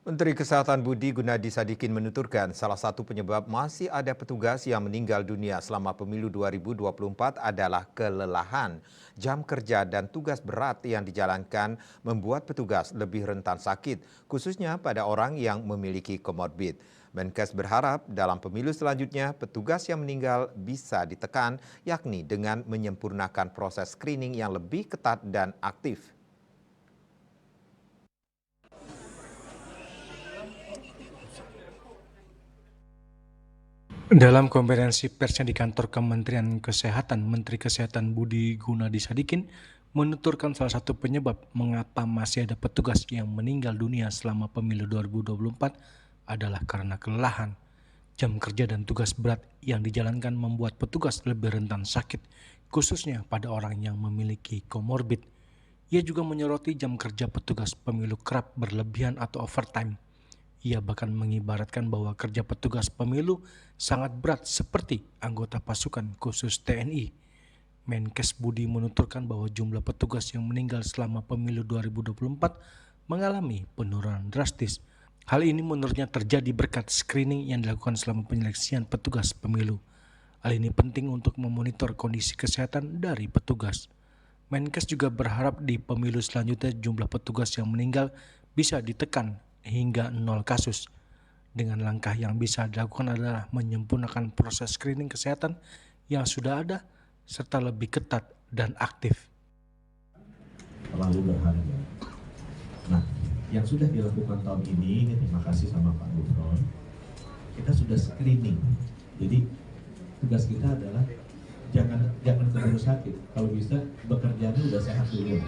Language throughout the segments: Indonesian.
Menteri Kesehatan Budi Gunadi Sadikin menuturkan salah satu penyebab masih ada petugas yang meninggal dunia selama pemilu 2024 adalah kelelahan. Jam kerja dan tugas berat yang dijalankan membuat petugas lebih rentan sakit, khususnya pada orang yang memiliki komorbid. Menkes berharap dalam pemilu selanjutnya petugas yang meninggal bisa ditekan, yakni dengan menyempurnakan proses screening yang lebih ketat dan aktif. Dalam konferensi persnya di kantor Kementerian Kesehatan, Menteri Kesehatan Budi Gunadi Sadikin menuturkan salah satu penyebab mengapa masih ada petugas yang meninggal dunia selama pemilu 2024 adalah karena kelelahan. Jam kerja dan tugas berat yang dijalankan membuat petugas lebih rentan sakit, khususnya pada orang yang memiliki komorbid. Ia juga menyoroti jam kerja petugas pemilu kerap berlebihan atau overtime. Ia bahkan mengibaratkan bahwa kerja petugas pemilu sangat berat seperti anggota pasukan khusus TNI. Menkes Budi menuturkan bahwa jumlah petugas yang meninggal selama pemilu 2024 mengalami penurunan drastis. Hal ini menurutnya terjadi berkat screening yang dilakukan selama penyeleksian petugas pemilu. Hal ini penting untuk memonitor kondisi kesehatan dari petugas. Menkes juga berharap di pemilu selanjutnya jumlah petugas yang meninggal bisa ditekan hingga 0 kasus. Dengan langkah yang bisa dilakukan adalah menyempurnakan proses screening kesehatan yang sudah ada serta lebih ketat dan aktif. Terlalu berharga. Nah, yang sudah dilakukan tahun ini terima kasih sama Pak Gubernur, kita sudah screening. Jadi tugas kita adalah jangan keburu sakit. Kalau bisa bekerjanya udah sehat dulu,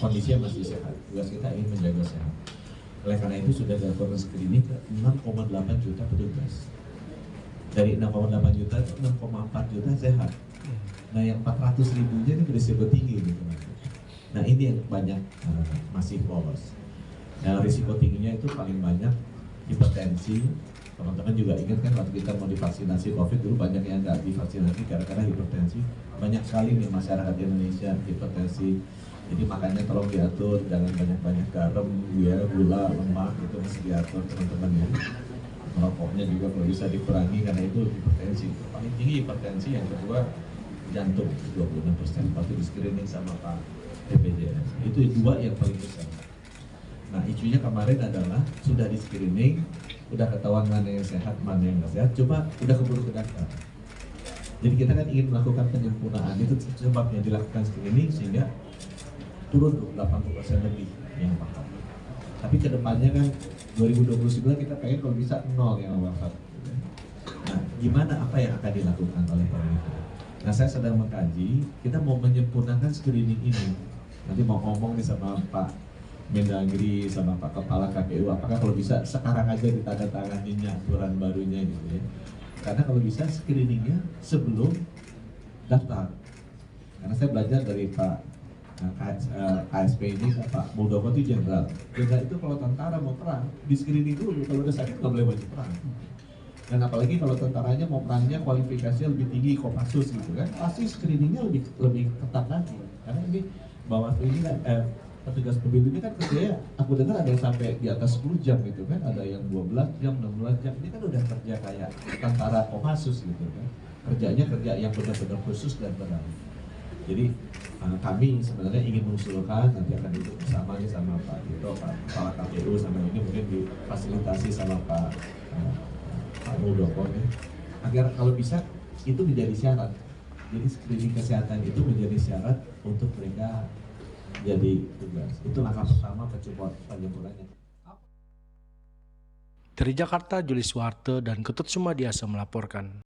kondisinya masih sehat. Tugas kita ingin menjaga sehat. Oleh karena itu sudah dilakukan screening ke 6,8 juta petugas. Dari 6,8 juta itu 6,4 juta sehat. Nah yang 400 ribunya ini berisiko tinggi gitu. Nah ini yang banyak masih lolos. Nah risiko tingginya itu paling banyak hipertensi. Teman-teman juga ingat kan waktu kita mau divaksinasi COVID dulu banyak yang nggak divaksinasi gara-gara hipertensi. Banyak sekali nih masyarakat Indonesia hipertensi. Jadi makanya tolong diatur, jangan banyak-banyak garam, gula, lemak, itu mesti diatur teman-teman ya. Merokoknya juga kalau bisa dikurangi karena itu hipertensi. Paling tinggi hipertensi, yang kedua jantung 26%, waktu di screening sama Pak BPJS. Itu dua yang paling besar. Nah isunya kemarin adalah sudah di screening, udah ketahuan mana yang sehat, mana yang nggak sehat, coba udah keburu ke dokter. Jadi kita kan ingin melakukan penyempurnaan, itu sebabnya dilakukan screening sehingga turun 80% lebih yang paham. Tapi kedepannya kan 2029 kita pengen kalau bisa 0 yang wafat. Nah, gimana apa yang akan dilakukan oleh pemerintah? Nah, saya sedang mengkaji, kita mau menyempurnakan screening ini. Nanti mau ngomong nih sama Pak Mendagri, sama Pak Kepala KPU, apakah kalau bisa sekarang aja ditandatanganinya aturan barunya gitu ya. Karena kalau bisa screeningnya sebelum daftar. Karena saya belajar dari Pak KSP ini Pak Muldoko itu jenderal. Jenderal itu kalau tentara mau perang di screening dulu, kalau udah sakit nggak boleh wajib perang. Dan apalagi kalau tentaranya mau perangnya kualifikasinya lebih tinggi Kopassus gitu kan, pasti screeningnya lebih ketat lagi. Karena ini Bawaslu ini kan petugas pemilu ini kan kerjanya, aku dengar ada yang sampai di atas 10 jam gitu kan, ada yang 12 jam, 16 jam. Ini kan udah kerja kayak tentara Kopassus gitu kan. Kerjanya kerja yang benar-benar khusus dan benar. Jadi kami sebenarnya ingin mengusulkan, nanti akan duduk bersama nih sama Pak Tito, Pak Kepala KPU, sama ini mungkin difasilitasi sama Pak Muldoko nih, agar kalau bisa itu menjadi syarat. Jadi screening kesehatan itu menjadi syarat untuk mereka jadi tugas. Itu langkah pertama penyempurnanya. Dari Jakarta, Juli Suwarte dan Ketut Sumadiasa melaporkan.